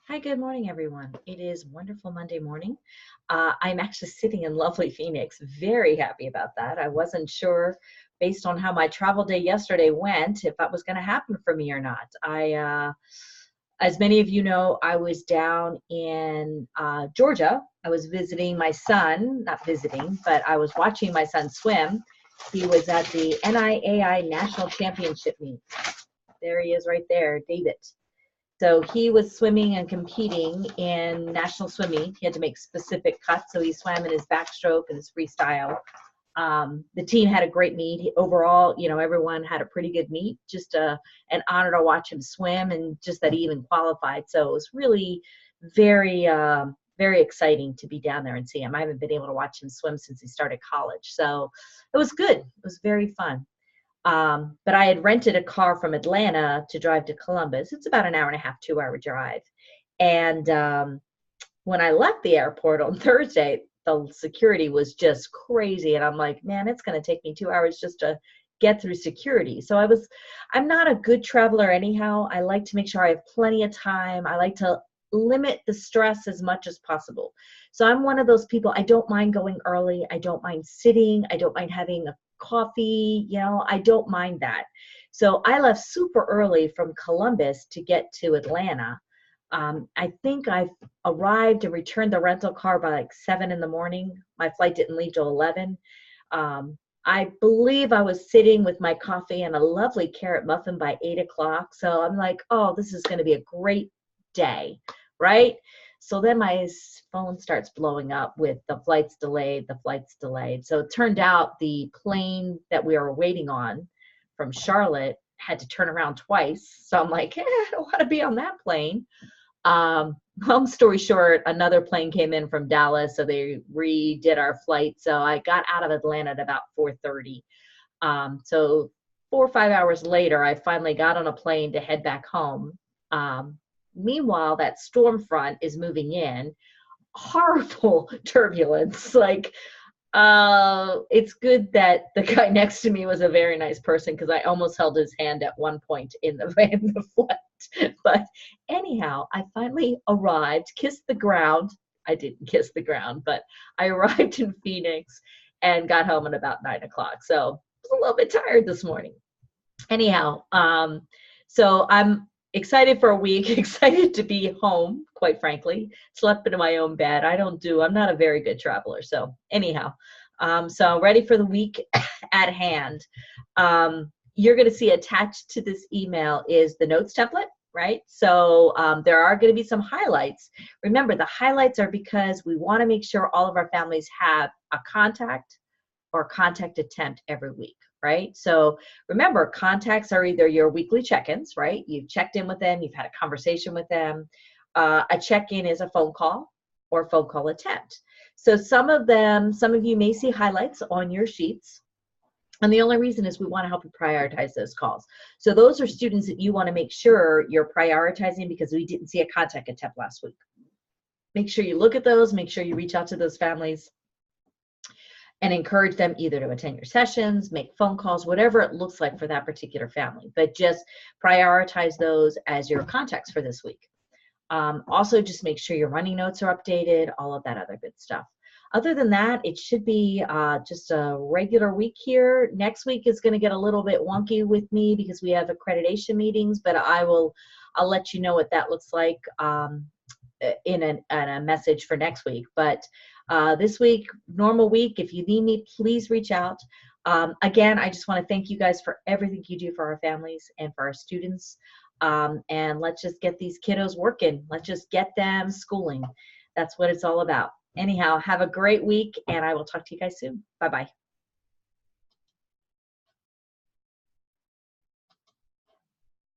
Hi, good morning, everyone. It is wonderful Monday morning. I'm actually sitting in lovely Phoenix. Very happy about that. I wasn't sure, based on how my travel day yesterday went, if that was going to happen for me or not. As many of you know, I was down in Georgia. I was visiting my son, not visiting, but I was watching my son swim. He was at the NIAI National Championship meet. There he is right there, David. So he was swimming and competing in national swimming. He had to make specific cuts, so he swam in his backstroke and his freestyle. The team had a great meet. Overall, everyone had a pretty good meet. Just an honor to watch him swim, and just that he even qualified. So it was really very exciting to be down there and see him. I haven't been able to watch him swim since he started college, so it was good. It was very fun. But I had rented a car from Atlanta to drive to Columbus. It's about an hour and a half, 2 hour drive. And when I left the airport on Thursday, the security was just crazy. And I'm like, man, it's going to take me 2 hours just to get through security. So I'm not a good traveler anyhow. I like to make sure I have plenty of time. I like to limit the stress as much as possible. So I'm one of those people, I don't mind going early. I don't mind sitting. I don't mind having a coffee, I don't mind that. So I left super early from Columbus to get to Atlanta. I think I arrived and returned the rental car by like 7 in the morning. My flight didn't leave till 11. I believe I was sitting with my coffee and a lovely carrot muffin by 8 o'clock. So I'm like, oh, this is going to be a great day, right? So then my phone starts blowing up with the flight's delayed, the flight's delayed. So it turned out the plane that we were waiting on from Charlotte had to turn around twice. So I'm like, I don't want to be on that plane. Long story short, another plane came in from Dallas, so they redid our flight. So I got out of Atlanta at about 4:30. So 4 or 5 hours later, I finally got on a plane to head back home. Meanwhile, that storm front is moving in, horrible turbulence. It's good that the guy next to me was a very nice person, because I almost held his hand at one point in the flight. But anyhow, I finally arrived, kissed the ground. I didn't kiss the ground, but I arrived in Phoenix and got home at about 9 o'clock. So I was a little bit tired this morning. Anyhow, so I'm excited for a week, excited to be home, quite frankly. Slept in my own bed. I'm not a very good traveler. So anyhow, so ready for the week at hand. You're going to see attached to this email is the notes template, right? So there are going to be some highlights. Remember, the highlights are because we want to make sure all of our families have a contact or contact attempt every week, right? So remember, contacts are either your weekly check-ins, right? You've checked in with them, you've had a conversation with them. A check-in is a phone call or phone call attempt. So some of you may see highlights on your sheets. And the only reason is we want to help you prioritize those calls. So those are students that you want to make sure you're prioritizing because we didn't see a contact attempt last week. Make sure you look at those, make sure you reach out to those families and encourage them either to attend your sessions, make phone calls, whatever it looks like for that particular family. But just prioritize those as your contacts for this week. Also, just make sure your running notes are updated, all of that other good stuff. Other than that, it should be just a regular week here. Next week is going to get a little bit wonky with me because we have accreditation meetings, but I'll let you know what that looks like in a message for next week. But this week, normal week, if you need me, please reach out. Again, I just want to thank you guys for everything you do for our families and for our students. And let's just get these kiddos working. Let's just get them schooling. That's what it's all about. Anyhow, have a great week, and I will talk to you guys soon. Bye-bye.